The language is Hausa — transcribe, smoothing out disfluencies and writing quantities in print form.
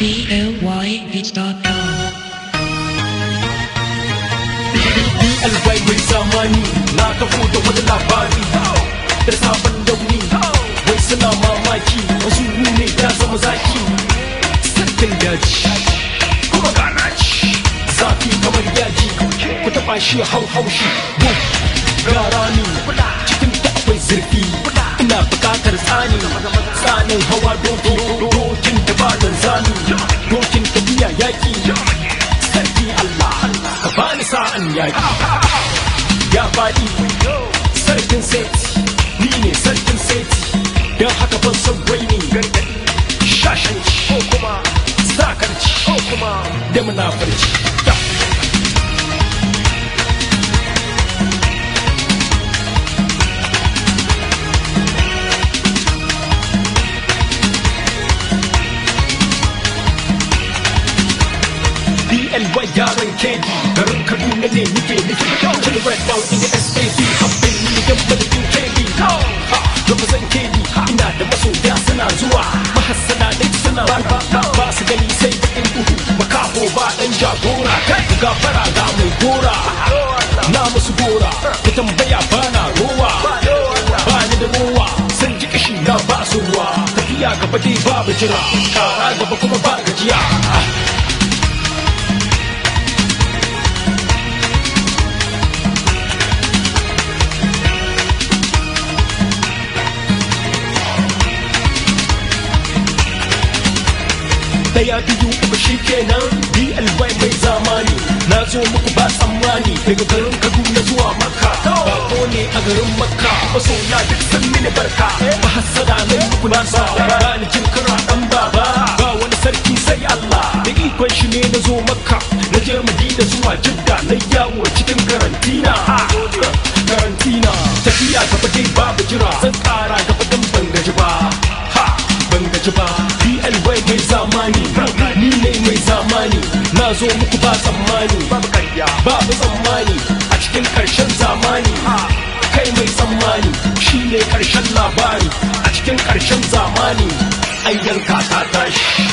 BLYHits.com. Alwai mai zamani na kafo da wani labari da sabon launi wai suna mamaki wasu ne ya zama zaki sarkin daji kuma ganaci zafi kamar yaji ku taba shi hau haushi gara ni cikin da akwai zurfi ina bukatar tsani tsanin hawa dokin da ba zani dokin tafiya yaki sarki Allah ka bani sa'an yaki ya faɗi sarkin seti ni ne sarkin seti don haka ban san gwaini shashanci ko kuma sakarci ko kuma da munafurci BLY yaran keji garin Kaduna ne nike nufi Kill right now in the SAD Haɓɓin ni da malakin keji Represent keji ina da masoya suna zuwa Mahassana dai suna ba su gani sai baƙin duhu Makaho ba ɗan jagora kai ga fara ga mai gora Na musu gora ku tambaya ba na rowa Ba ni da rowa sun ji kashi na ba su ruwa Tafiya gaba dai babu jira Kara gaba kuma ba gajiya Daya biyu uku shi kenan BLY mai zamani na zo muku ba tsammani daga garin Kaduna zuwa Makka bako ne a garin Makka masoya duk san mini barka mahassada na muku nasa ba ni jin kara dan baba ba wani sarki sai Allah da ikon shi ne na zo Makka na je Madina zuwa Jidda na yawo cikin karantina tafiya gaba dai babu jira zan kara gaba dan ban gaji ba ban gaji ba BLY mai zamani ni ne mai zamani na zo muku ba tsammani babu tsammani a cikin karshen zamani kai mai tsammani shine karshen labari a cikin karshen zamani an yanka ta tashi